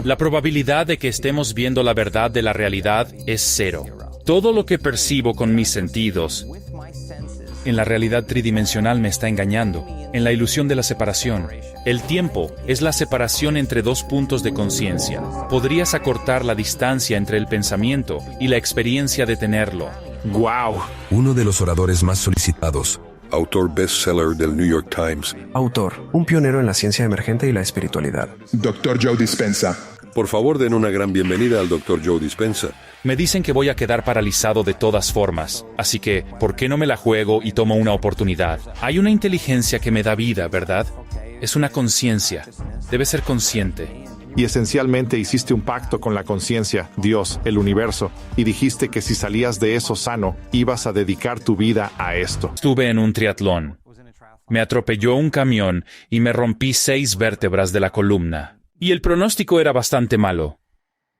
La probabilidad de que estemos viendo la verdad de la realidad es cero. Todo lo que percibo con mis sentidos en la realidad tridimensional me está engañando, en la ilusión de la separación. El tiempo es la separación entre dos puntos de conciencia. Podrías acortar la distancia entre el pensamiento y la experiencia de tenerlo. ¡Guau! Uno de los oradores más solicitados. Autor bestseller del New York Times. Autor, un pionero en la ciencia emergente y la espiritualidad. Dr. Joe Dispenza. Por favor, den una gran bienvenida al Dr. Joe Dispenza. Me dicen que voy a quedar paralizado de todas formas, así que, ¿por qué no me la juego y tomo una oportunidad? Hay una inteligencia que me da vida, ¿verdad? Es una conciencia. Debe ser consciente. Y esencialmente hiciste un pacto con la conciencia, Dios, el universo, y dijiste que si salías de eso sano, ibas a dedicar tu vida a esto. Estuve en un triatlón. Me atropelló un camión y me rompí 6 vértebras de la columna. Y el pronóstico era bastante malo.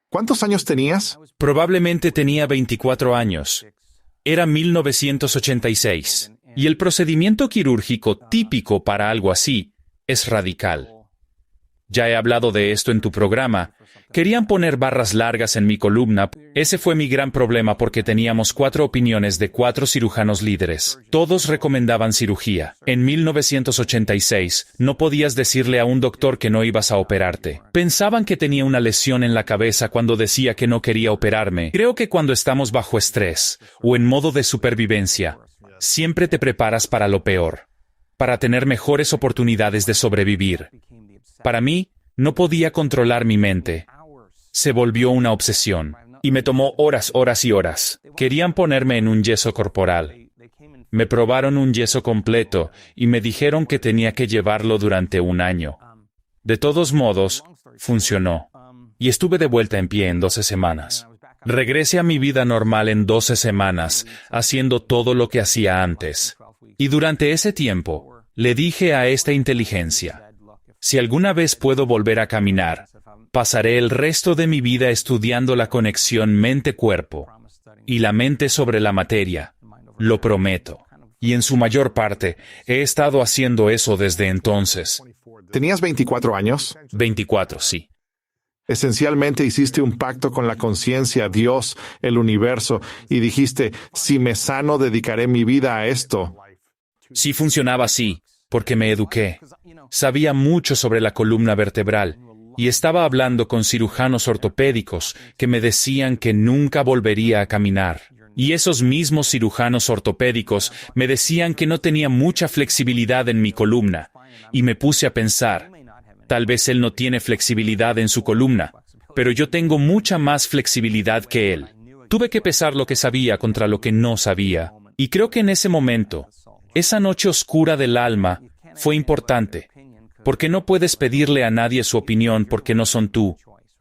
¿Cuántos años tenías? Probablemente tenía 24 años. Era 1986. Y el procedimiento quirúrgico típico para algo así es radical. Ya he hablado de esto en tu programa. Querían poner barras largas en mi columna. Ese fue mi gran problema porque teníamos 4 opiniones de 4 cirujanos líderes. Todos recomendaban cirugía. En 1986, no podías decirle a un doctor que no ibas a operarte. Pensaban que tenía una lesión en la cabeza cuando decía que no quería operarme. Creo que cuando estamos bajo estrés o en modo de supervivencia, siempre te preparas para lo peor, para tener mejores oportunidades de sobrevivir. Para mí, no podía controlar mi mente. Se volvió una obsesión. Y me tomó horas y horas. Querían ponerme en un yeso corporal. Me probaron un yeso completo y me dijeron que tenía que llevarlo durante 1 año. De todos modos, funcionó. Y estuve de vuelta en pie en 12 semanas. Regresé a mi vida normal en 12 semanas, haciendo todo lo que hacía antes. Y durante ese tiempo, le dije a esta inteligencia: si alguna vez puedo volver a caminar, pasaré el resto de mi vida estudiando la conexión mente-cuerpo y la mente sobre la materia. Lo prometo. Y en su mayor parte, he estado haciendo eso desde entonces. ¿Tenías 24 años? 24, sí. Esencialmente hiciste un pacto con la conciencia, Dios, el universo, y dijiste, si me sano, dedicaré mi vida a esto. Sí funcionaba así, porque me eduqué. Sabía mucho sobre la columna vertebral y estaba hablando con cirujanos ortopédicos que me decían que nunca volvería a caminar. Y esos mismos cirujanos ortopédicos me decían que no tenía mucha flexibilidad en mi columna. Y me puse a pensar, tal vez él no tiene flexibilidad en su columna, pero yo tengo mucha más flexibilidad que él. Tuve que pesar lo que sabía contra lo que no sabía. Y creo que en ese momento, esa noche oscura del alma, fue importante. Porque no puedes pedirle a nadie su opinión porque no son tú.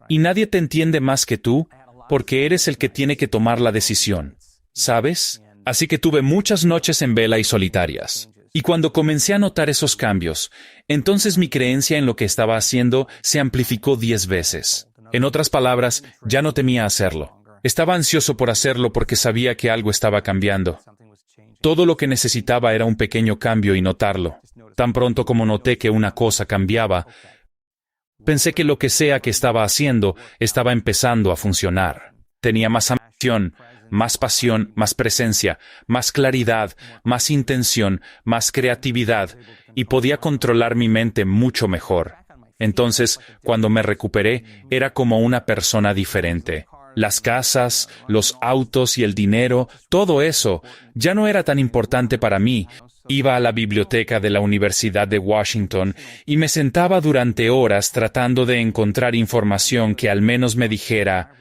Y nadie te entiende más que tú, porque eres el que tiene que tomar la decisión. ¿Sabes? Así que tuve muchas noches en vela y solitarias. Y cuando comencé a notar esos cambios, entonces mi creencia en lo que estaba haciendo se amplificó 10 veces. En otras palabras, ya no temía hacerlo. Estaba ansioso por hacerlo porque sabía que algo estaba cambiando. Todo lo que necesitaba era un pequeño cambio y notarlo. Tan pronto como noté que una cosa cambiaba, pensé que lo que sea que estaba haciendo estaba empezando a funcionar. Tenía más ambición, más pasión, más presencia, más claridad, más intención, más creatividad, y podía controlar mi mente mucho mejor. Entonces, cuando me recuperé, era como una persona diferente. Las casas, los autos y el dinero, todo eso, ya no era tan importante para mí. Iba a la biblioteca de la Universidad de Washington y me sentaba durante horas tratando de encontrar información que al menos me dijera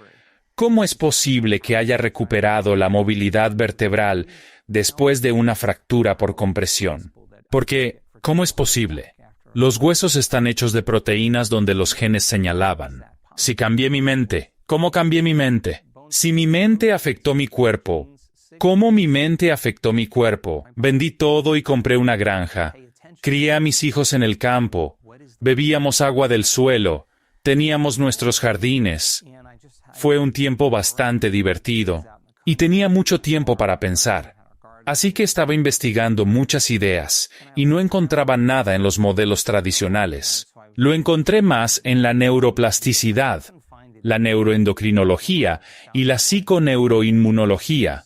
¿cómo es posible que haya recuperado la movilidad vertebral después de una fractura por compresión? Porque, ¿cómo es posible? Los huesos están hechos de proteínas donde los genes señalaban. Si cambié mi mente, ¿cómo cambié mi mente? Si mi mente afectó mi cuerpo, ¿cómo mi mente afectó mi cuerpo? Vendí todo y compré una granja. Crié a mis hijos en el campo. Bebíamos agua del suelo. Teníamos nuestros jardines. Fue un tiempo bastante divertido. Y tenía mucho tiempo para pensar. Así que estaba investigando muchas ideas y no encontraba nada en los modelos tradicionales. Lo encontré más en la neuroplasticidad, la neuroendocrinología y la psiconeuroinmunología.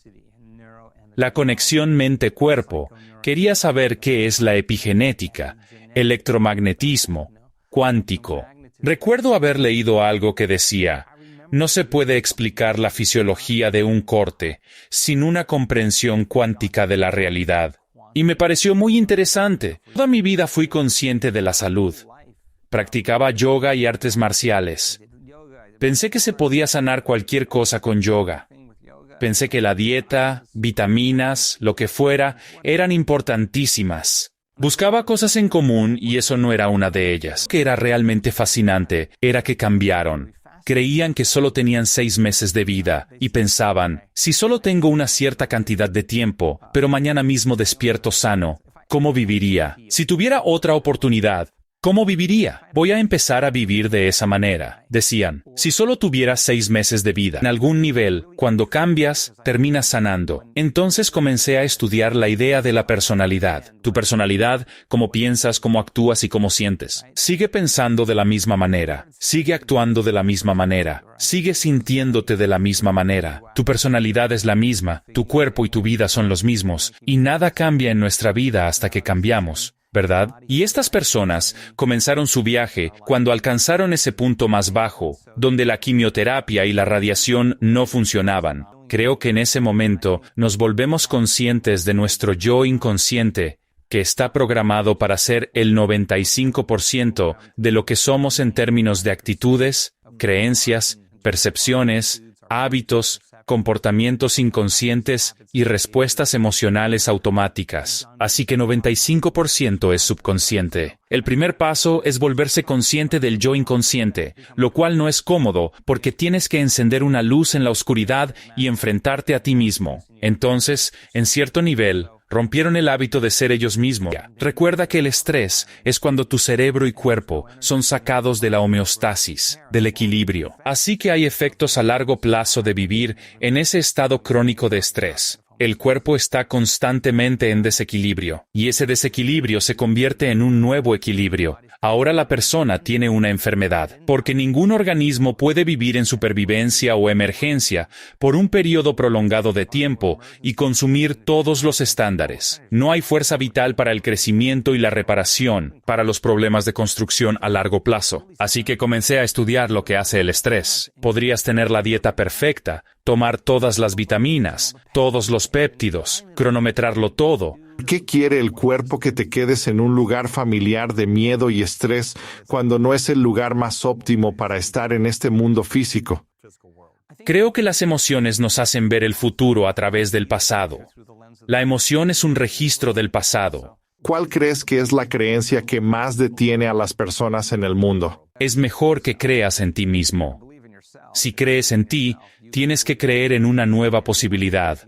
La conexión mente-cuerpo. Quería saber qué es la epigenética, electromagnetismo, cuántico. Recuerdo haber leído algo que decía: no se puede explicar la fisiología de un corte sin una comprensión cuántica de la realidad. Y me pareció muy interesante. Toda mi vida fui consciente de la salud. Practicaba yoga y artes marciales. Pensé que se podía sanar cualquier cosa con yoga. Pensé que la dieta, vitaminas, lo que fuera, eran importantísimas. Buscaba cosas en común y eso no era una de ellas. Lo que era realmente fascinante era que cambiaron. Creían que solo tenían 6 meses de vida y pensaban: si solo tengo una cierta cantidad de tiempo, pero mañana mismo despierto sano, ¿cómo viviría? Si tuviera otra oportunidad, ¿cómo viviría? Voy a empezar a vivir de esa manera, decían. Si solo tuvieras 6 meses de vida, en algún nivel, cuando cambias, terminas sanando. Entonces comencé a estudiar la idea de la personalidad. Tu personalidad, cómo piensas, cómo actúas y cómo sientes. Sigue pensando de la misma manera. Sigue actuando de la misma manera. Sigue sintiéndote de la misma manera. Tu personalidad es la misma. Tu cuerpo y tu vida son los mismos. Y nada cambia en nuestra vida hasta que cambiamos, ¿verdad? Y estas personas comenzaron su viaje cuando alcanzaron ese punto más bajo, donde la quimioterapia y la radiación no funcionaban. Creo que en ese momento nos volvemos conscientes de nuestro yo inconsciente, que está programado para ser el 95% de lo que somos en términos de actitudes, creencias, percepciones, hábitos, comportamientos inconscientes y respuestas emocionales automáticas. Así que 95% es subconsciente. El primer paso es volverse consciente del yo inconsciente, lo cual no es cómodo porque tienes que encender una luz en la oscuridad y enfrentarte a ti mismo. Entonces, en cierto nivel, rompieron el hábito de ser ellos mismos. Recuerda que el estrés es cuando tu cerebro y cuerpo son sacados de la homeostasis, del equilibrio. Así que hay efectos a largo plazo de vivir en ese estado crónico de estrés. El cuerpo está constantemente en desequilibrio, y ese desequilibrio se convierte en un nuevo equilibrio. Ahora la persona tiene una enfermedad, porque ningún organismo puede vivir en supervivencia o emergencia por un periodo prolongado de tiempo y consumir todos los estándares. No hay fuerza vital para el crecimiento y la reparación, para los problemas de construcción a largo plazo. Así que comencé a estudiar lo que hace el estrés. Podrías tener la dieta perfecta, tomar todas las vitaminas, todos los péptidos, cronometrarlo todo. ¿Qué quiere el cuerpo que te quedes en un lugar familiar de miedo y estrés cuando no es el lugar más óptimo para estar en este mundo físico? Creo que las emociones nos hacen ver el futuro a través del pasado. La emoción es un registro del pasado. ¿Cuál crees que es la creencia que más detiene a las personas en el mundo? Es mejor que creas en ti mismo. Si crees en ti, tienes que creer en una nueva posibilidad.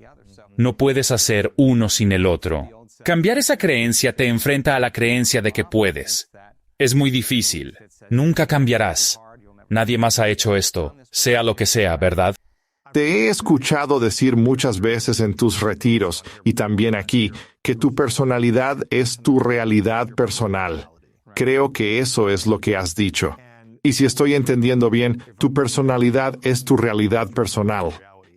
No puedes hacer uno sin el otro. Cambiar esa creencia te enfrenta a la creencia de que puedes. Es muy difícil. Nunca cambiarás. Nadie más ha hecho esto, sea lo que sea, ¿verdad? Te he escuchado decir muchas veces en tus retiros y también aquí que tu personalidad es tu realidad personal. Creo que eso es lo que has dicho. Y si estoy entendiendo bien, tu personalidad es tu realidad personal.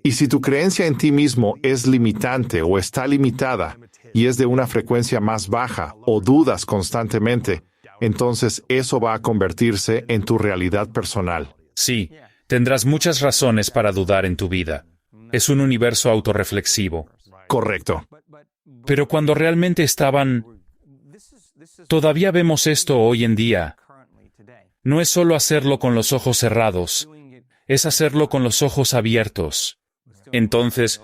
Y si tu creencia en ti mismo es limitante o está limitada y es de una frecuencia más baja o dudas constantemente, entonces eso va a convertirse en tu realidad personal. Sí, tendrás muchas razones para dudar en tu vida. Es un universo autorreflexivo. Correcto. Pero cuando realmente estaban... Todavía vemos esto hoy en día. No es solo hacerlo con los ojos cerrados, es hacerlo con los ojos abiertos. Entonces,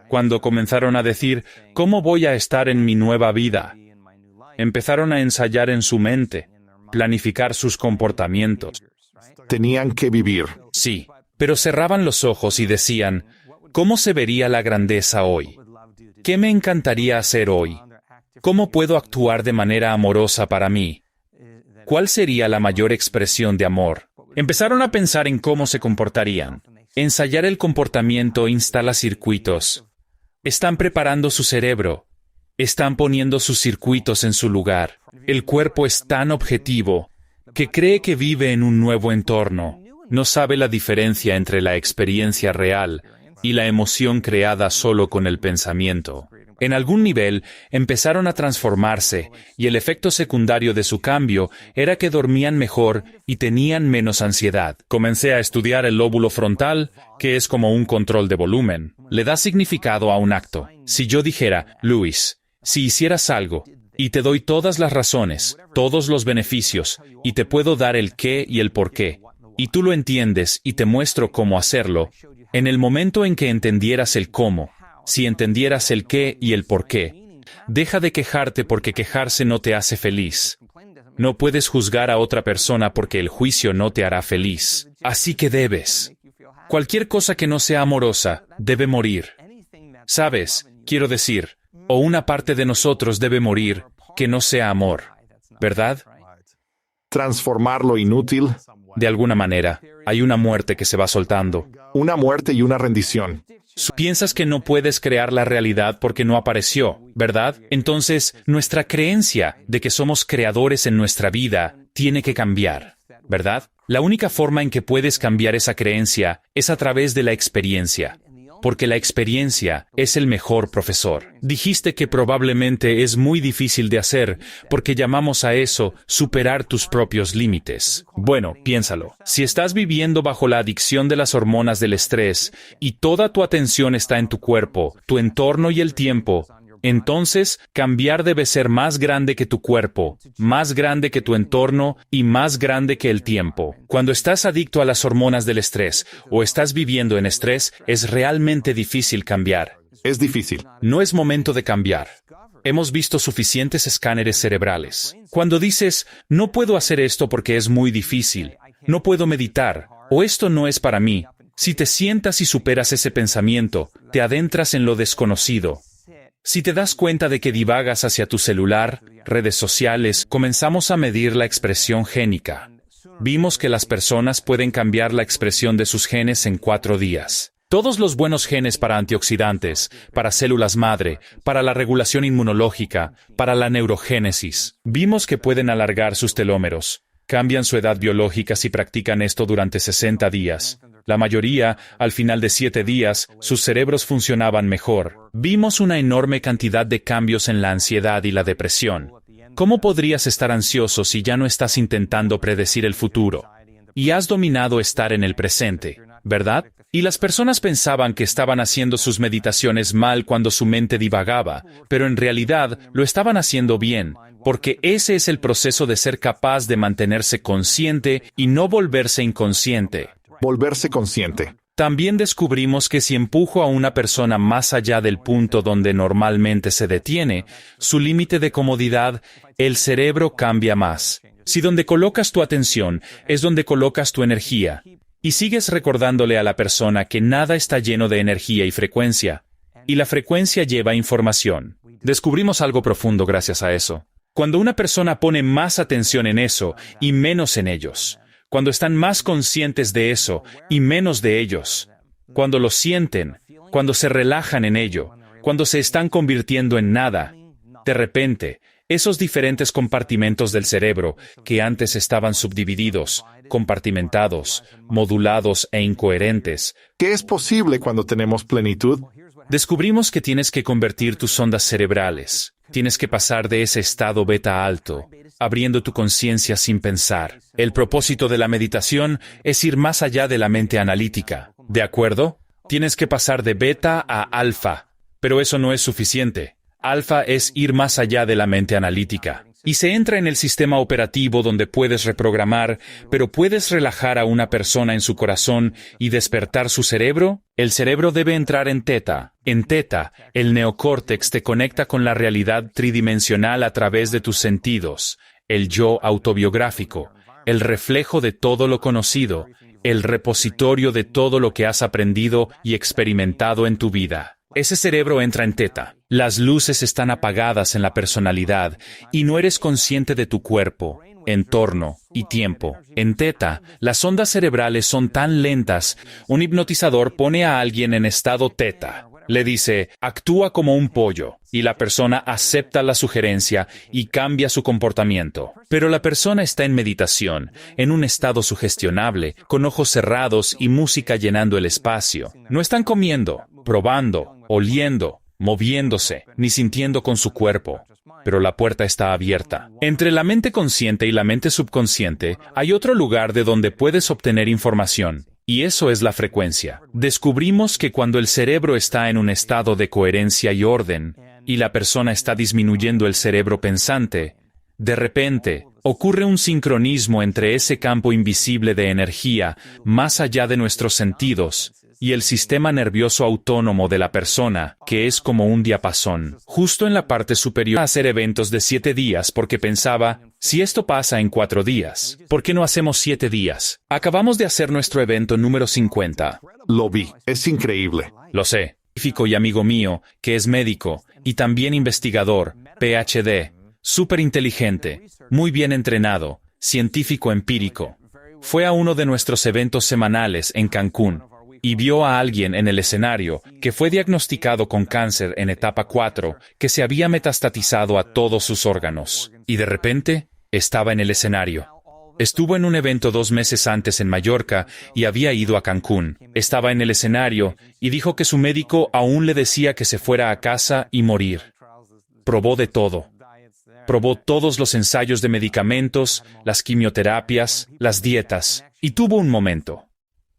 cuando comenzaron a decir, ¿cómo voy a estar en mi nueva vida?, empezaron a ensayar en su mente, planificar sus comportamientos. Tenían que vivir. Sí, pero cerraban los ojos y decían, ¿cómo se vería la grandeza hoy? ¿Qué me encantaría hacer hoy? ¿Cómo puedo actuar de manera amorosa para mí? ¿Cuál sería la mayor expresión de amor? Empezaron a pensar en cómo se comportarían. Ensayar el comportamiento instala circuitos. Están preparando su cerebro. Están poniendo sus circuitos en su lugar. El cuerpo es tan objetivo. que cree que vive en un nuevo entorno, no sabe la diferencia entre la experiencia real y la emoción creada solo con el pensamiento. En algún nivel, empezaron a transformarse, y el efecto secundario de su cambio era que dormían mejor y tenían menos ansiedad. Comencé a estudiar el lóbulo frontal, que es como un control de volumen. Le da significado a un acto. Si yo dijera, Luis, si hicieras algo, y te doy todas las razones, todos los beneficios, y te puedo dar el qué y el por qué, y tú lo entiendes y te muestro cómo hacerlo, en el momento en que entendieras el cómo, si entendieras el qué y el por qué, deja de quejarte porque quejarse no te hace feliz. No puedes juzgar a otra persona porque el juicio no te hará feliz. Así que debes. Cualquier cosa que no sea amorosa debe morir. ¿Sabes? Quiero decir, o una parte de nosotros debe morir que no sea amor. ¿Verdad? Transformar lo inútil. De alguna manera, hay una muerte que se va soltando. Una muerte y una rendición. Piensas que no puedes crear la realidad porque no apareció, ¿verdad? Entonces, nuestra creencia de que somos creadores en nuestra vida tiene que cambiar, ¿verdad? La única forma en que puedes cambiar esa creencia es a través de la experiencia, porque la experiencia es el mejor profesor. Dijiste que probablemente es muy difícil de hacer, porque llamamos a eso superar tus propios límites. Bueno, piénsalo. Si estás viviendo bajo la adicción de las hormonas del estrés, y toda tu atención está en tu cuerpo, tu entorno y el tiempo, entonces, cambiar debe ser más grande que tu cuerpo, más grande que tu entorno y más grande que el tiempo. Cuando estás adicto a las hormonas del estrés o estás viviendo en estrés, es realmente difícil cambiar. Es difícil. No es momento de cambiar. Hemos visto suficientes escáneres cerebrales. Cuando dices, no puedo hacer esto porque es muy difícil, no puedo meditar, o esto no es para mí, si te sientas y superas ese pensamiento, te adentras en lo desconocido. Si te das cuenta de que divagas hacia tu celular, redes sociales, comenzamos a medir la expresión génica. Vimos que las personas pueden cambiar la expresión de sus genes en 4 días. Todos los buenos genes para antioxidantes, para células madre, para la regulación inmunológica, para la neurogénesis. Vimos que pueden alargar sus telómeros. Cambian su edad biológica si practican esto durante 60 días. La mayoría, al final de 7 días, sus cerebros funcionaban mejor. Vimos una enorme cantidad de cambios en la ansiedad y la depresión. ¿Cómo podrías estar ansioso si ya no estás intentando predecir el futuro? Y has dominado estar en el presente, ¿verdad? Y las personas pensaban que estaban haciendo sus meditaciones mal cuando su mente divagaba, pero en realidad lo estaban haciendo bien, porque ese es el proceso de ser capaz de mantenerse consciente y no volverse inconsciente. Volverse consciente. También descubrimos que si empujo a una persona más allá del punto donde normalmente se detiene, su límite de comodidad, el cerebro cambia más. Si donde colocas tu atención es donde colocas tu energía, y sigues recordándole a la persona que nada está lleno de energía y frecuencia, y la frecuencia lleva información. Descubrimos algo profundo gracias a eso. Cuando una persona pone más atención en eso y menos en ellos, cuando están más conscientes de eso y menos de ellos, cuando lo sienten, cuando se relajan en ello, cuando se están convirtiendo en nada, de repente, esos diferentes compartimentos del cerebro que antes estaban subdivididos, compartimentados, modulados e incoherentes, ¿Qué es posible cuando tenemos plenitud? descubrimos que tienes que convertir tus ondas cerebrales. Tienes que pasar de ese estado beta alto, abriendo tu conciencia sin pensar. El propósito de la meditación es ir más allá de la mente analítica. ¿De acuerdo? Tienes que pasar de beta a alfa, pero eso no es suficiente. Alfa es ir más allá de la mente analítica. Y se entra en el sistema operativo donde puedes reprogramar, pero ¿puedes relajar a una persona en su corazón y despertar su cerebro? El cerebro debe entrar en teta. En teta, el neocórtex te conecta con la realidad tridimensional a través de tus sentidos, el yo autobiográfico, el reflejo de todo lo conocido, el repositorio de todo lo que has aprendido y experimentado en tu vida. Ese cerebro entra en teta. Las luces están apagadas en la personalidad y no eres consciente de tu cuerpo, entorno y tiempo. En teta, las ondas cerebrales son tan lentas, un hipnotizador pone a alguien en estado teta. Le dice, actúa como un pollo, y la persona acepta la sugerencia y cambia su comportamiento. Pero la persona está en meditación, en un estado sugestionable, con ojos cerrados y música llenando el espacio. No están comiendo, probando, oliendo, moviéndose, ni sintiendo con su cuerpo. Pero la puerta está abierta. Entre la mente consciente y la mente subconsciente hay otro lugar de donde puedes obtener información. Y eso es la frecuencia. Descubrimos que cuando el cerebro está en un estado de coherencia y orden, y la persona está disminuyendo el cerebro pensante, de repente, ocurre un sincronismo entre ese campo invisible de energía, más allá de nuestros sentidos, y el sistema nervioso autónomo de la persona, que es como un diapasón. Justo en la parte superior a hacer eventos de 7 días porque pensaba, si esto pasa en 4 días, ¿por qué no hacemos 7 días? Acabamos de hacer nuestro evento número 50. Lo vi. Es increíble. Lo sé. Científico y amigo mío, que es médico, y también investigador, PhD, súper inteligente, muy bien entrenado, científico empírico. Fue a uno de nuestros eventos semanales en Cancún, y vio a alguien en el escenario que fue diagnosticado con cáncer en etapa 4, que se había metastatizado a todos sus órganos. Y de repente, estaba en el escenario. Estuvo en un evento 2 meses antes en Mallorca y había ido a Cancún. Estaba en el escenario y dijo que su médico aún le decía que se fuera a casa y morir. Probó de todo. Probó todos los ensayos de medicamentos, las quimioterapias, las dietas, y tuvo un momento.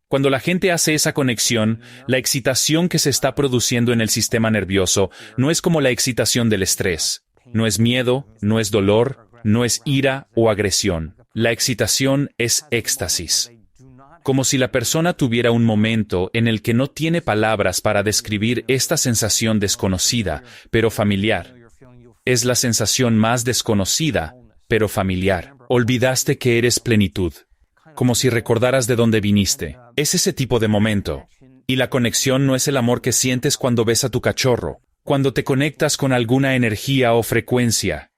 Cuando la gente hace esa conexión, la excitación que se está produciendo en el sistema nervioso no es como la excitación del estrés. No es miedo, no es dolor, no es ira o agresión. La excitación es éxtasis. Como si la persona tuviera un momento en el que no tiene palabras para describir esta sensación desconocida, pero familiar. Es la sensación más desconocida, pero familiar. Olvidaste que eres plenitud. Como si recordaras de dónde viniste. Es ese tipo de momento. Y la conexión no es el amor que sientes cuando ves a tu cachorro, cuando te conectas con alguna energía o frecuencia.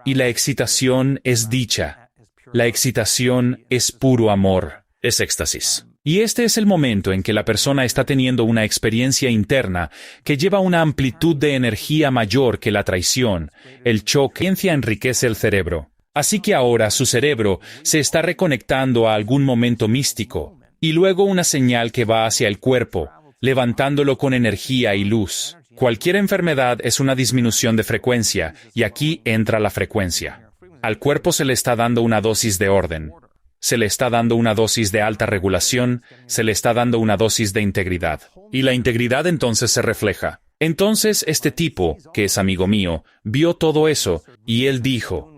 Y la excitación es dicha. La excitación es puro amor. Es éxtasis. Y este es el momento en que la persona está teniendo una experiencia interna que lleva una amplitud de energía mayor que la traición. El choque enriquece el cerebro. Así que ahora su cerebro se está reconectando a algún momento místico, y luego una señal que va hacia el cuerpo, levantándolo con energía y luz. Cualquier enfermedad es una disminución de frecuencia, y aquí entra la frecuencia. Al cuerpo se le está dando una dosis de orden. Se le está dando una dosis de alta regulación, se le está dando una dosis de integridad. Y la integridad entonces se refleja. Entonces este tipo, que es amigo mío, vio todo eso, y él dijo,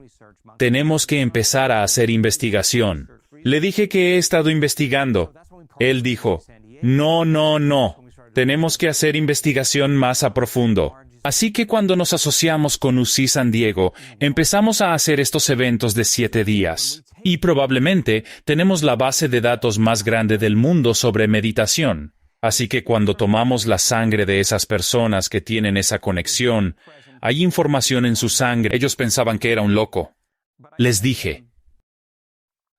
tenemos que empezar a hacer investigación. Le dije que he estado investigando. Él dijo, no. Tenemos que hacer investigación más a profundo. Así que cuando nos asociamos con UC San Diego, empezamos a hacer estos eventos de 7 días. Y probablemente tenemos la base de datos más grande del mundo sobre meditación. Así que cuando tomamos la sangre de esas personas que tienen esa conexión, hay información en su sangre. Ellos pensaban que era un loco. Les dije,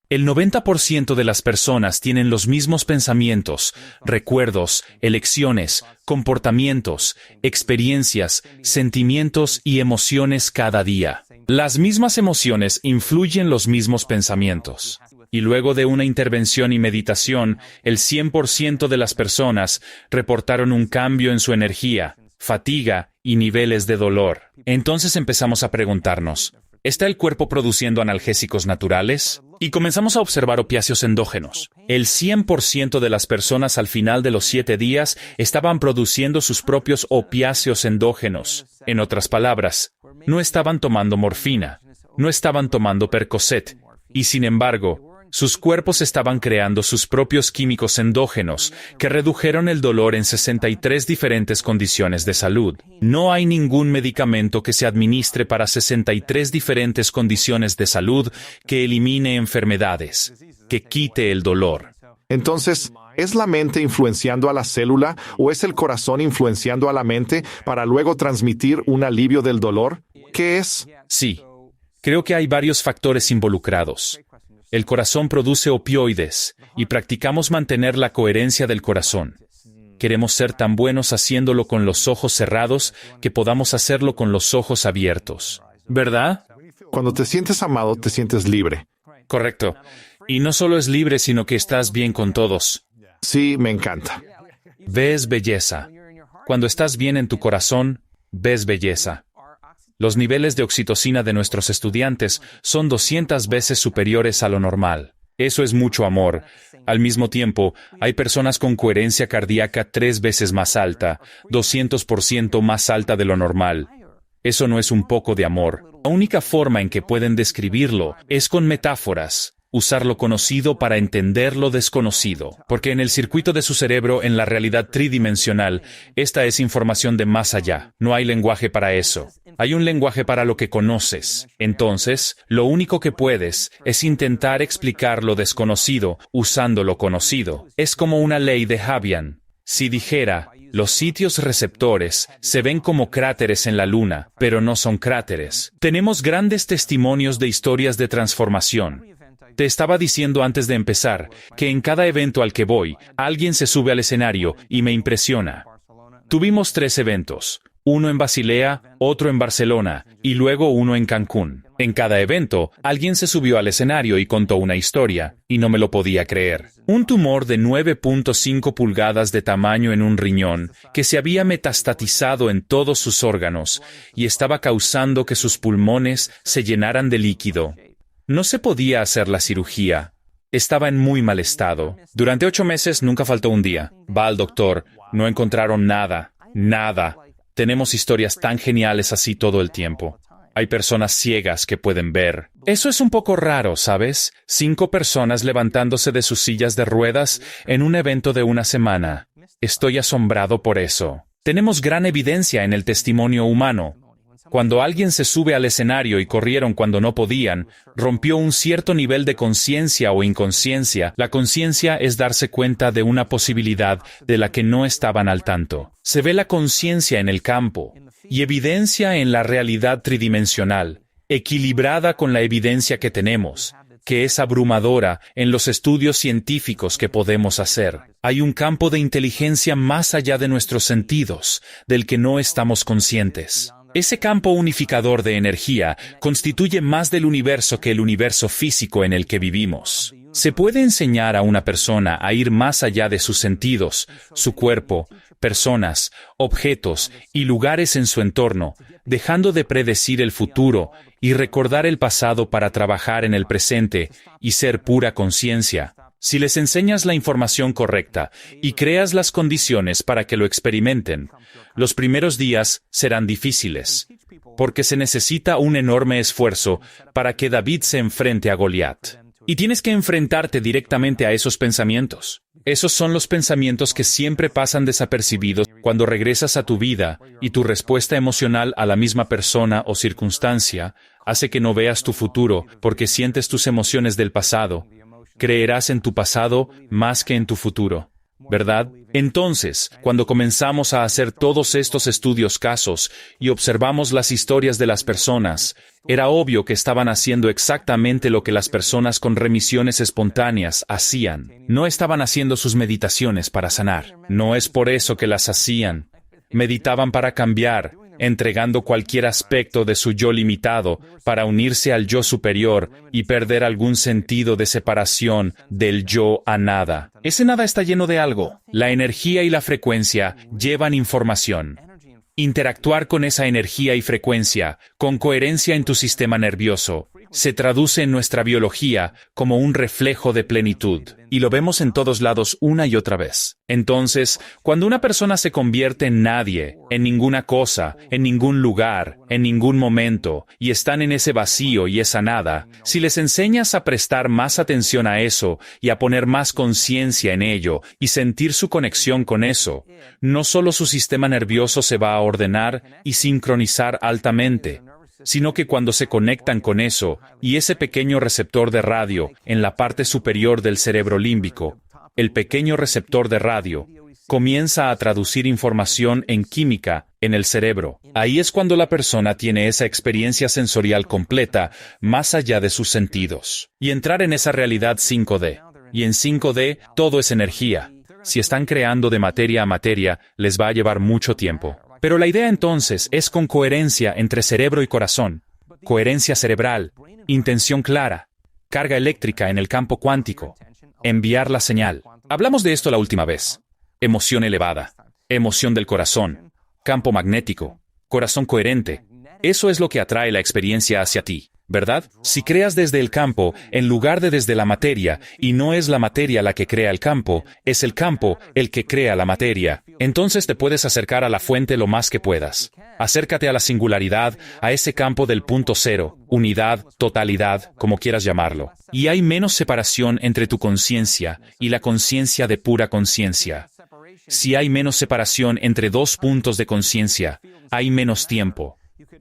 el 90% de las personas tienen los mismos pensamientos, recuerdos, elecciones, comportamientos, experiencias, sentimientos y emociones cada día. Las mismas emociones influyen los mismos pensamientos. Y luego de una intervención y meditación, el 100% de las personas reportaron un cambio en su energía, fatiga y niveles de dolor. Entonces empezamos a preguntarnos, ¿está el cuerpo produciendo analgésicos naturales? Y comenzamos a observar opiáceos endógenos. El 100% de las personas al final de los 7 días estaban produciendo sus propios opiáceos endógenos. En otras palabras, no estaban tomando morfina, no estaban tomando Percocet, y sin embargo, sus cuerpos estaban creando sus propios químicos endógenos, que redujeron el dolor en 63 diferentes condiciones de salud. No hay ningún medicamento que se administre para 63 diferentes condiciones de salud que elimine enfermedades, que quite el dolor. Entonces, ¿es la mente influenciando a la célula o es el corazón influenciando a la mente para luego transmitir un alivio del dolor? ¿Qué es? Sí, creo que hay varios factores involucrados. El corazón produce opioides y practicamos mantener la coherencia del corazón. Queremos ser tan buenos haciéndolo con los ojos cerrados que podamos hacerlo con los ojos abiertos. ¿Verdad? Cuando te sientes amado, te sientes libre. Correcto. Y no solo es libre, sino que estás bien con todos. Sí, me encanta. Ves belleza. Cuando estás bien en tu corazón, ves belleza. Los niveles de oxitocina de nuestros estudiantes son 200 veces superiores a lo normal. Eso es mucho amor. Al mismo tiempo, hay personas con coherencia cardíaca 3 veces más alta, 200% más alta de lo normal. Eso no es un poco de amor. La única forma en que pueden describirlo es con metáforas. Usar lo conocido para entender lo desconocido. Porque en el circuito de su cerebro, en la realidad tridimensional, esta es información de más allá. No hay lenguaje para eso. Hay un lenguaje para lo que conoces. Entonces, lo único que puedes es intentar explicar lo desconocido usando lo conocido. Es como una ley de Habian. Si dijera, los sitios receptores se ven como cráteres en la Luna, pero no son cráteres. Tenemos grandes testimonios de historias de transformación. Te estaba diciendo antes de empezar que en cada evento al que voy, alguien se sube al escenario y me impresiona. Tuvimos 3 eventos, uno en Basilea, otro en Barcelona y luego uno en Cancún. En cada evento, alguien se subió al escenario y contó una historia, y no me lo podía creer. Un tumor de 9.5 pulgadas de tamaño en un riñón, que se había metastatizado en todos sus órganos, y estaba causando que sus pulmones se llenaran de líquido. No se podía hacer la cirugía. Estaba en muy mal estado. Durante 8 meses nunca faltó un día. Va al doctor. No encontraron nada. Nada. Tenemos historias tan geniales así todo el tiempo. Hay personas ciegas que pueden ver. Eso es un poco raro, ¿sabes? 5 personas levantándose de sus sillas de ruedas en un evento de una semana. Estoy asombrado por eso. Tenemos gran evidencia en el testimonio humano. Cuando alguien se sube al escenario y corrieron cuando no podían, rompió un cierto nivel de conciencia o inconsciencia. La conciencia es darse cuenta de una posibilidad de la que no estaban al tanto. Se ve la conciencia en el campo y evidencia en la realidad tridimensional, equilibrada con la evidencia que tenemos, que es abrumadora en los estudios científicos que podemos hacer. Hay un campo de inteligencia más allá de nuestros sentidos, del que no estamos conscientes. Ese campo unificador de energía constituye más del universo que el universo físico en el que vivimos. Se puede enseñar a una persona a ir más allá de sus sentidos, su cuerpo, personas, objetos y lugares en su entorno, dejando de predecir el futuro y recordar el pasado para trabajar en el presente y ser pura conciencia. Si les enseñas la información correcta y creas las condiciones para que lo experimenten, los primeros días serán difíciles, porque se necesita un enorme esfuerzo para que David se enfrente a Goliat. Y tienes que enfrentarte directamente a esos pensamientos. Esos son los pensamientos que siempre pasan desapercibidos cuando regresas a tu vida y tu respuesta emocional a la misma persona o circunstancia hace que no veas tu futuro porque sientes tus emociones del pasado. Creerás en tu pasado más que en tu futuro, ¿verdad? Entonces, cuando comenzamos a hacer todos estos estudios casos y observamos las historias de las personas, era obvio que estaban haciendo exactamente lo que las personas con remisiones espontáneas hacían. No estaban haciendo sus meditaciones para sanar. No es por eso que las hacían. Meditaban para cambiar, entregando cualquier aspecto de su yo limitado para unirse al yo superior y perder algún sentido de separación del yo a nada. Ese nada está lleno de algo. La energía y la frecuencia llevan información. Interactuar con esa energía y frecuencia, con coherencia en tu sistema nervioso, se traduce en nuestra biología como un reflejo de plenitud, y lo vemos en todos lados una y otra vez. Entonces, cuando una persona se convierte en nadie, en ninguna cosa, en ningún lugar, en ningún momento, y están en ese vacío y esa nada, si les enseñas a prestar más atención a eso y a poner más conciencia en ello y sentir su conexión con eso, no solo su sistema nervioso se va a ordenar y sincronizar altamente, sino que cuando se conectan con eso y ese pequeño receptor de radio en la parte superior del cerebro límbico, el pequeño receptor de radio comienza a traducir información en química en el cerebro. Ahí es cuando la persona tiene esa experiencia sensorial completa más allá de sus sentidos. Y entrar en esa realidad 5D. Y en 5D todo es energía. Si están creando de materia a materia, les va a llevar mucho tiempo. Pero la idea entonces es con coherencia entre cerebro y corazón, coherencia cerebral, intención clara, carga eléctrica en el campo cuántico, enviar la señal. Hablamos de esto la última vez. Emoción elevada, emoción del corazón, campo magnético, corazón coherente. Eso es lo que atrae la experiencia hacia ti, ¿verdad? Si creas desde el campo, en lugar de desde la materia, y no es la materia la que crea el campo, es el campo el que crea la materia, entonces te puedes acercar a la fuente lo más que puedas. Acércate a la singularidad, a ese campo del punto cero, unidad, totalidad, como quieras llamarlo. Y hay menos separación entre tu conciencia y la conciencia de pura conciencia. Si hay menos separación entre dos puntos de conciencia, hay menos tiempo.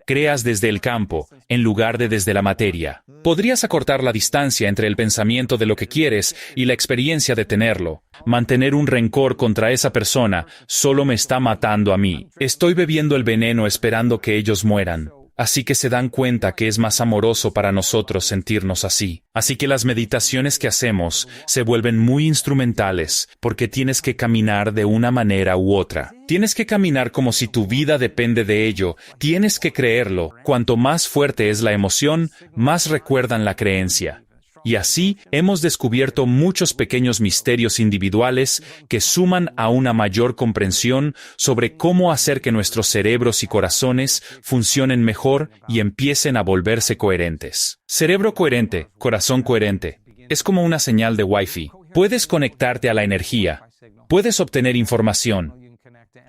Creas desde el campo, en lugar de desde la materia. Podrías acortar la distancia entre el pensamiento de lo que quieres y la experiencia de tenerlo. Mantener un rencor contra esa persona solo me está matando a mí. Estoy bebiendo el veneno esperando que ellos mueran. Así que se dan cuenta que es más amoroso para nosotros sentirnos así. Así que las meditaciones que hacemos se vuelven muy instrumentales porque tienes que caminar de una manera u otra. Tienes que caminar como si tu vida depende de ello. Tienes que creerlo. Cuanto más fuerte es la emoción, más recuerdan la creencia. Y así hemos descubierto muchos pequeños misterios individuales que suman a una mayor comprensión sobre cómo hacer que nuestros cerebros y corazones funcionen mejor y empiecen a volverse coherentes. Cerebro coherente, corazón coherente. Es como una señal de Wi-Fi. Puedes conectarte a la energía. Puedes obtener información.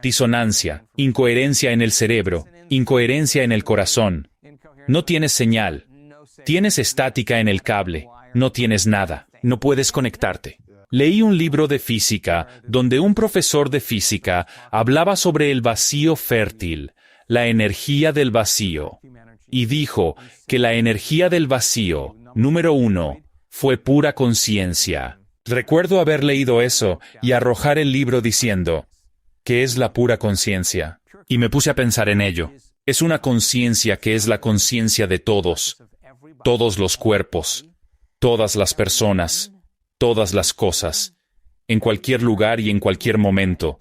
Disonancia, incoherencia en el cerebro, incoherencia en el corazón. No tienes señal. Tienes estática en el cable. No tienes nada, no puedes conectarte. Leí un libro de física donde un profesor de física hablaba sobre el vacío fértil, la energía del vacío, y dijo que la energía del vacío, número 1, fue pura conciencia. Recuerdo haber leído eso y arrojar el libro diciendo, ¿qué es la pura conciencia? Y me puse a pensar en ello. Es una conciencia que es la conciencia de todos los cuerpos, todas las personas, todas las cosas, en cualquier lugar y en cualquier momento,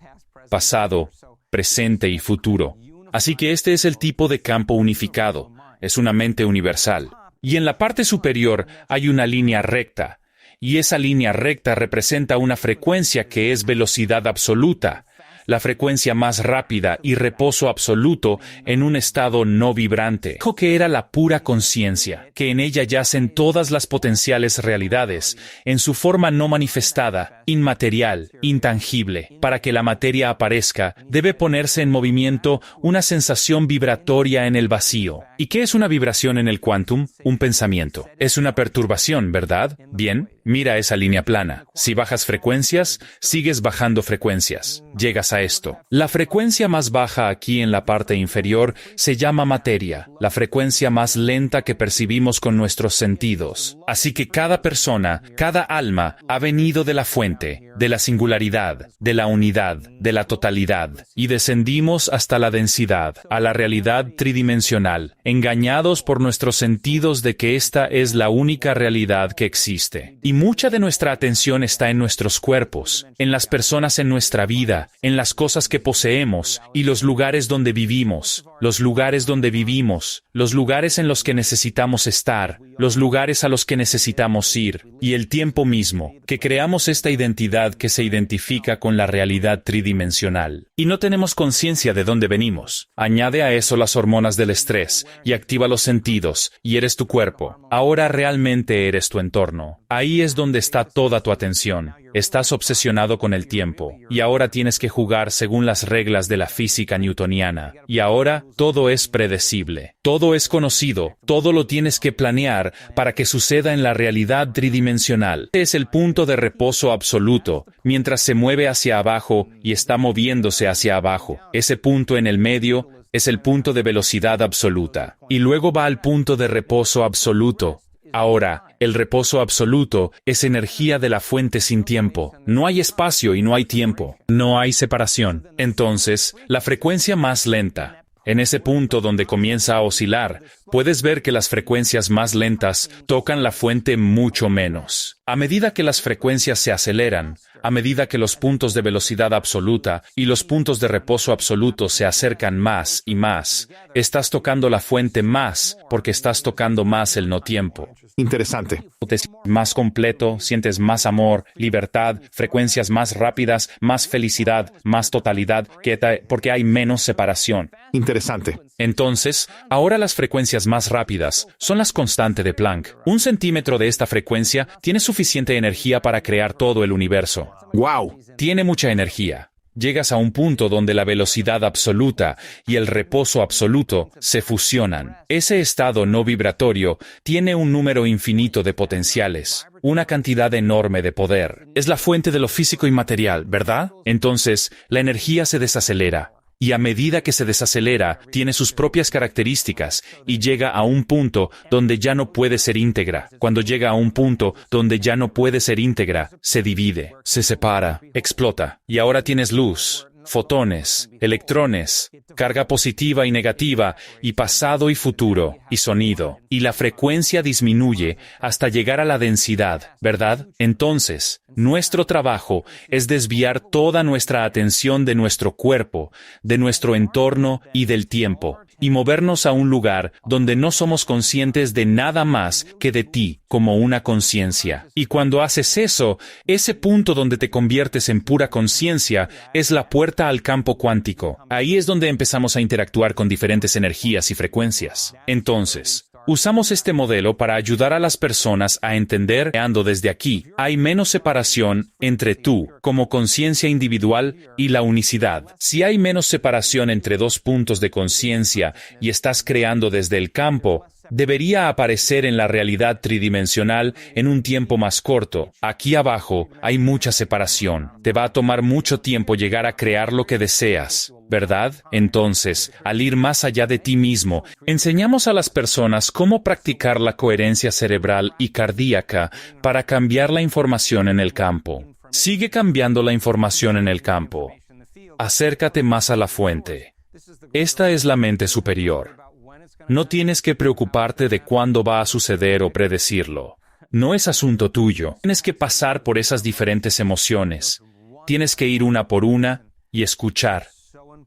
pasado, presente y futuro. Así que este es el tipo de campo unificado, es una mente universal. Y en la parte superior hay una línea recta, y esa línea recta representa una frecuencia que es velocidad absoluta, la frecuencia más rápida y reposo absoluto en un estado no vibrante. Dijo que era la pura conciencia, que en ella yacen todas las potenciales realidades, en su forma no manifestada, inmaterial, intangible. Para que la materia aparezca, debe ponerse en movimiento una sensación vibratoria en el vacío. ¿Y qué es una vibración en el quantum? Un pensamiento. Es una perturbación, ¿verdad? Bien, mira esa línea plana. Si bajas frecuencias, sigues bajando frecuencias. Llegas a esto. La frecuencia más baja aquí en la parte inferior se llama materia, la frecuencia más lenta que percibimos con nuestros sentidos. Así que cada persona, cada alma, ha venido de la fuente, de la singularidad, de la unidad, de la totalidad, y descendimos hasta la densidad, a la realidad tridimensional, engañados por nuestros sentidos de que esta es la única realidad que existe. Y mucha de nuestra atención está en nuestros cuerpos, en las personas en nuestra vida, en las cosas que poseemos y los lugares donde vivimos, los lugares donde vivimos, los lugares en los que necesitamos estar, los lugares a los que necesitamos ir, y el tiempo mismo, que creamos esta identidad que se identifica con la realidad tridimensional. Y no tenemos conciencia de dónde venimos. Añade a eso las hormonas del estrés y activa los sentidos, y eres tu cuerpo. Ahora realmente eres tu entorno. Ahí es donde está toda tu atención. Estás obsesionado con el tiempo, y ahora tienes que jugar según las reglas de la física newtoniana. Y ahora todo es predecible, todo es conocido, todo lo tienes que planear para que suceda en la realidad tridimensional. Es el punto de reposo absoluto, mientras se mueve hacia abajo y está moviéndose hacia abajo. Ese punto en el medio es el punto de velocidad absoluta, y luego va al punto de reposo absoluto. Ahora, el reposo absoluto es energía de la fuente sin tiempo. No hay espacio y no hay tiempo. No hay separación. Entonces, la frecuencia más lenta, en ese punto donde comienza a oscilar, puedes ver que las frecuencias más lentas tocan la fuente mucho menos. A medida que las frecuencias se aceleran, a medida que los puntos de velocidad absoluta y los puntos de reposo absoluto se acercan más y más, estás tocando la fuente más porque estás tocando más el no tiempo. Interesante. Te sientes más completo, sientes más amor, libertad, frecuencias más rápidas, más felicidad, más totalidad, porque hay menos separación. Interesante. Entonces, ahora las frecuencias más rápidas son las constantes de Planck. 1 centímetro de esta frecuencia tiene suficiente energía para crear todo el universo. ¡Wow! Tiene mucha energía. Llegas a un punto donde la velocidad absoluta y el reposo absoluto se fusionan. Ese estado no vibratorio tiene un número infinito de potenciales, una cantidad enorme de poder. Es la fuente de lo físico y material, ¿verdad? Entonces, la energía se desacelera. Y a medida que se desacelera, tiene sus propias características y llega a un punto donde ya no puede ser íntegra. Cuando llega a un punto donde ya no puede ser íntegra, se divide, se separa, explota. Y ahora tienes luz, fotones, electrones, carga positiva y negativa, y pasado y futuro, y sonido. Y la frecuencia disminuye hasta llegar a la densidad, ¿verdad? Entonces, nuestro trabajo es desviar toda nuestra atención de nuestro cuerpo, de nuestro entorno y del tiempo, y movernos a un lugar donde no somos conscientes de nada más que de ti como una conciencia. Y cuando haces eso, ese punto donde te conviertes en pura conciencia es la puerta al campo cuántico. Ahí es donde empezamos a interactuar con diferentes energías y frecuencias. Entonces, usamos este modelo para ayudar a las personas a entender que desde aquí hay menos separación entre tú, como conciencia individual, y la unicidad. Si hay menos separación entre dos puntos de conciencia y estás creando desde el campo, debería aparecer en la realidad tridimensional en un tiempo más corto. Aquí abajo hay mucha separación. Te va a tomar mucho tiempo llegar a crear lo que deseas, ¿verdad? Entonces, al ir más allá de ti mismo, enseñamos a las personas cómo practicar la coherencia cerebral y cardíaca para cambiar la información en el campo. Sigue cambiando la información en el campo. Acércate más a la fuente. Esta es la mente superior. No tienes que preocuparte de cuándo va a suceder o predecirlo. No es asunto tuyo. Tienes que pasar por esas diferentes emociones. Tienes que ir una por una y escuchar.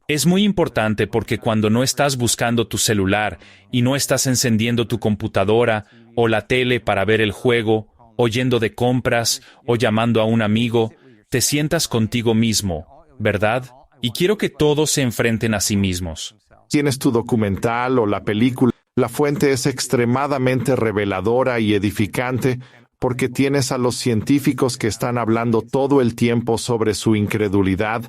Es muy importante porque cuando no estás buscando tu celular y no estás encendiendo tu computadora o la tele para ver el juego, o yendo de compras o llamando a un amigo, te sientas contigo mismo, ¿verdad? Y quiero que todos se enfrenten a sí mismos. Tienes tu documental o la película. La fuente es extremadamente reveladora y edificante porque tienes a los científicos que están hablando todo el tiempo sobre su incredulidad.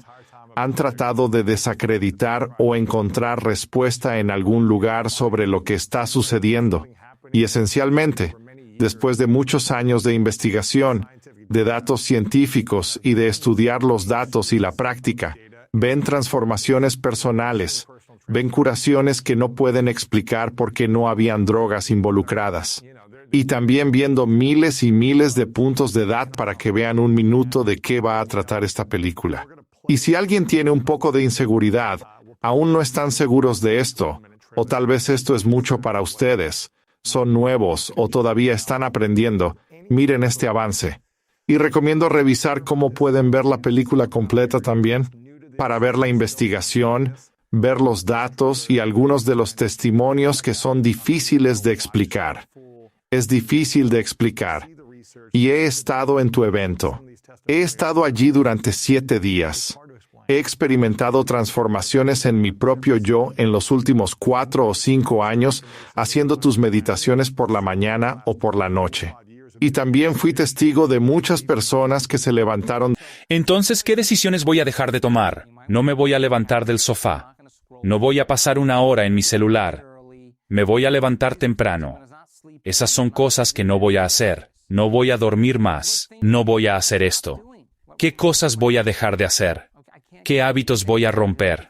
Han tratado de desacreditar o encontrar respuesta en algún lugar sobre lo que está sucediendo. Y esencialmente, después de muchos años de investigación, de datos científicos y de estudiar los datos y la práctica, ven transformaciones personales. Ven curaciones que no pueden explicar porque no habían drogas involucradas. Y también viendo miles y miles de puntos de edad para que vean un minuto de qué va a tratar esta película. Y si alguien tiene un poco de inseguridad, aún no están seguros de esto, o tal vez esto es mucho para ustedes, son nuevos o todavía están aprendiendo, miren este avance. Y recomiendo revisar cómo pueden ver la película completa también, para ver la investigación, ver los datos y algunos de los testimonios que son difíciles de explicar. Es difícil de explicar. Y he estado en tu evento. He estado allí durante 7 días. He experimentado transformaciones en mi propio yo en los últimos 4 o 5 años, haciendo tus meditaciones por la mañana o por la noche. Y también fui testigo de muchas personas que se levantaron. Entonces, ¿qué decisiones voy a dejar de tomar? No me voy a levantar del sofá. No voy a pasar 1 hora en mi celular. Me voy a levantar temprano. Esas son cosas que no voy a hacer. No voy a dormir más. No voy a hacer esto. ¿Qué cosas voy a dejar de hacer? ¿Qué hábitos voy a romper?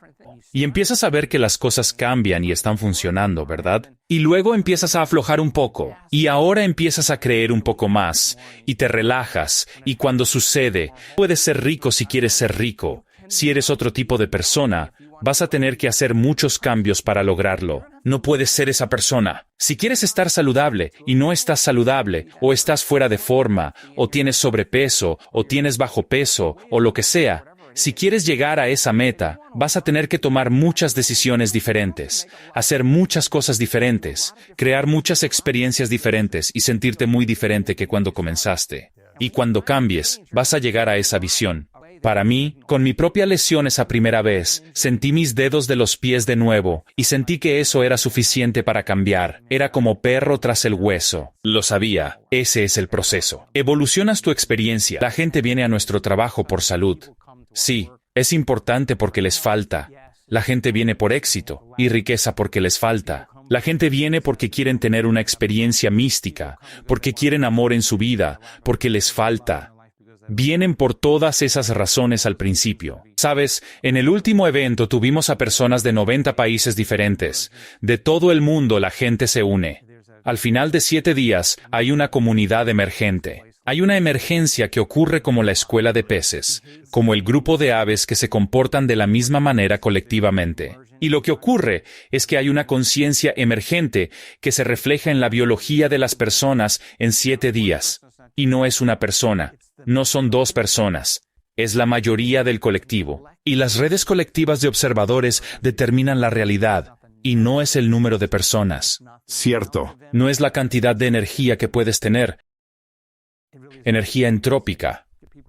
Y empiezas a ver que las cosas cambian y están funcionando, ¿verdad? Y luego empiezas a aflojar un poco. Y ahora empiezas a creer un poco más. Y te relajas. Y cuando sucede, puedes ser rico si quieres ser rico. Si eres otro tipo de persona, vas a tener que hacer muchos cambios para lograrlo. No puedes ser esa persona. Si quieres estar saludable y no estás saludable, o estás fuera de forma, o tienes sobrepeso, o tienes bajo peso, o lo que sea, si quieres llegar a esa meta, vas a tener que tomar muchas decisiones diferentes, hacer muchas cosas diferentes, crear muchas experiencias diferentes y sentirte muy diferente que cuando comenzaste. Y cuando cambies, vas a llegar a esa visión. Para mí, con mi propia lesión esa primera vez, sentí mis dedos de los pies de nuevo, y sentí que eso era suficiente para cambiar. Era como perro tras el hueso. Lo sabía. Ese es el proceso. Evolucionas tu experiencia. La gente viene a nuestro trabajo por salud. Sí, es importante porque les falta. La gente viene por éxito, y riqueza porque les falta. La gente viene porque quieren tener una experiencia mística, porque quieren amor en su vida, porque les falta. Vienen por todas esas razones al principio. Sabes, en el último evento tuvimos a personas de 90 países diferentes. De todo el mundo la gente se une. Al final de 7 días hay una comunidad emergente. Hay una emergencia que ocurre como la escuela de peces, como el grupo de aves que se comportan de la misma manera colectivamente. Y lo que ocurre es que hay una conciencia emergente que se refleja en la biología de las personas en 7 días. Y no es una persona. No son 2 personas, es la mayoría del colectivo. Y las redes colectivas de observadores determinan la realidad, y no es el número de personas. Cierto. No es la cantidad de energía que puedes tener. Energía entrópica.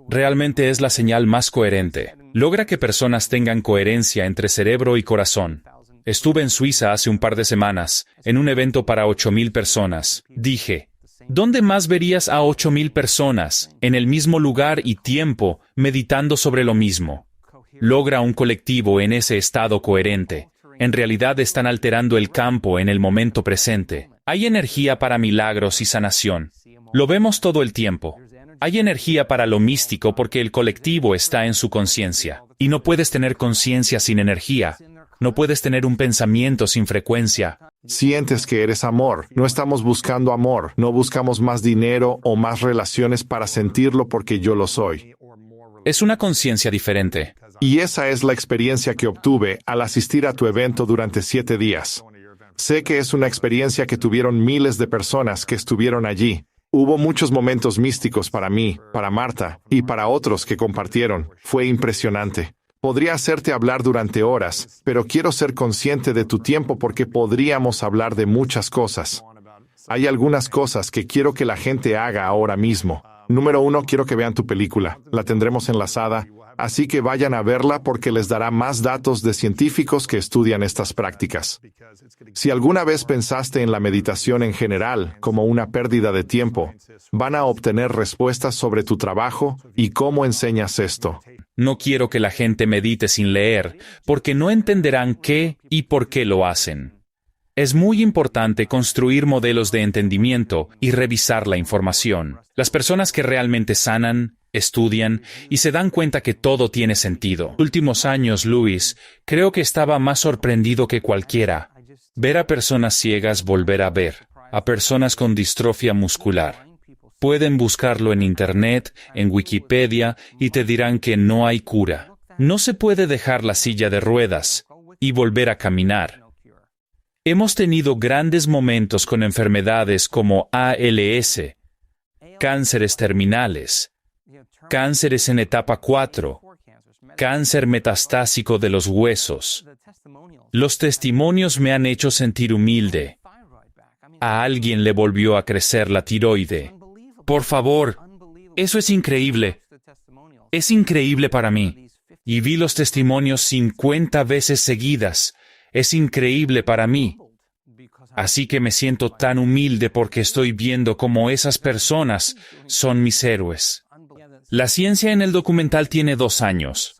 Realmente es la señal más coherente. Logra que personas tengan coherencia entre cerebro y corazón. Estuve en Suiza hace un par de semanas, en un evento para 8,000 personas. Dije, ¿dónde más verías a 8,000 personas, en el mismo lugar y tiempo, meditando sobre lo mismo? Logra un colectivo en ese estado coherente. En realidad están alterando el campo en el momento presente. Hay energía para milagros y sanación. Lo vemos todo el tiempo. Hay energía para lo místico porque el colectivo está en su conciencia. Y no puedes tener conciencia sin energía. No puedes tener un pensamiento sin frecuencia. Sientes que eres amor. No estamos buscando amor. No buscamos más dinero o más relaciones para sentirlo porque yo lo soy. Es una conciencia diferente. Y esa es la experiencia que obtuve al asistir a tu evento durante 7 días. Sé que es una experiencia que tuvieron miles de personas que estuvieron allí. Hubo muchos momentos místicos para mí, para Marta, y para otros que compartieron. Fue impresionante. Podría hacerte hablar durante horas, pero quiero ser consciente de tu tiempo porque podríamos hablar de muchas cosas. Hay algunas cosas que quiero que la gente haga ahora mismo. Número 1, quiero que vean tu película. La tendremos enlazada, así que vayan a verla porque les dará más datos de científicos que estudian estas prácticas. Si alguna vez pensaste en la meditación en general como una pérdida de tiempo, van a obtener respuestas sobre tu trabajo y cómo enseñas esto. No quiero que la gente medite sin leer, porque no entenderán qué y por qué lo hacen. Es muy importante construir modelos de entendimiento y revisar la información. Las personas que realmente sanan, estudian y se dan cuenta que todo tiene sentido. Últimos años, Luis, creo que estaba más sorprendido que cualquiera. Ver a personas ciegas volver a ver, a personas con distrofia muscular. Pueden buscarlo en Internet, en Wikipedia, y te dirán que no hay cura. No se puede dejar la silla de ruedas y volver a caminar. Hemos tenido grandes momentos con enfermedades como ALS, cánceres terminales, cánceres en etapa 4, cáncer metastásico de los huesos. Los testimonios me han hecho sentir humilde. A alguien le volvió a crecer la tiroide. Por favor, eso es increíble. Es increíble para mí. Y vi los testimonios 50 veces seguidas. Es increíble para mí. Así que me siento tan humilde porque estoy viendo cómo esas personas son mis héroes. La ciencia en el documental tiene 2 años.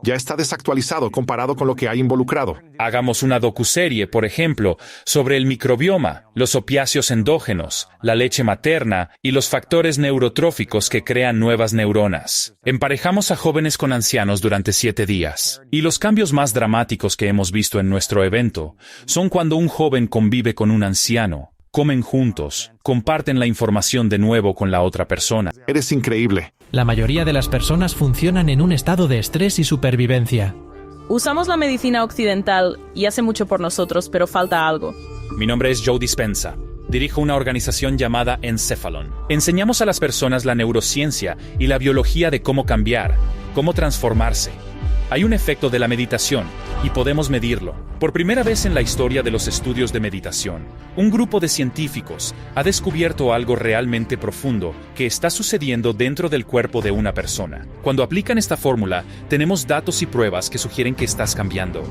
Ya está desactualizado comparado con lo que hay involucrado. Hagamos una docuserie, por ejemplo, sobre el microbioma, los opiáceos endógenos, la leche materna y los factores neurotróficos que crean nuevas neuronas. Emparejamos a jóvenes con ancianos durante 7 días. Y los cambios más dramáticos que hemos visto en nuestro evento son cuando un joven convive con un anciano, comen juntos, comparten la información de nuevo con la otra persona. Eres increíble. La mayoría de las personas funcionan en un estado de estrés y supervivencia. Usamos la medicina occidental y hace mucho por nosotros, pero falta algo. Mi nombre es Joe Dispenza. Dirijo una organización llamada Encephalon. Enseñamos a las personas la neurociencia y la biología de cómo cambiar, cómo transformarse. Hay un efecto de la meditación y podemos medirlo. Por primera vez en la historia de los estudios de meditación, un grupo de científicos ha descubierto algo realmente profundo que está sucediendo dentro del cuerpo de una persona. Cuando aplican esta fórmula, tenemos datos y pruebas que sugieren que estás cambiando.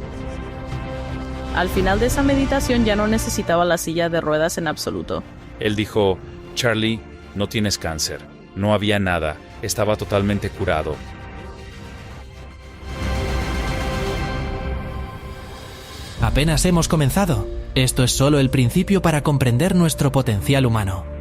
Al final de esa meditación ya no necesitaba la silla de ruedas en absoluto. Él dijo, Charlie, no tienes cáncer. No había nada. Estaba totalmente curado. Apenas hemos comenzado. Esto es solo el principio para comprender nuestro potencial humano.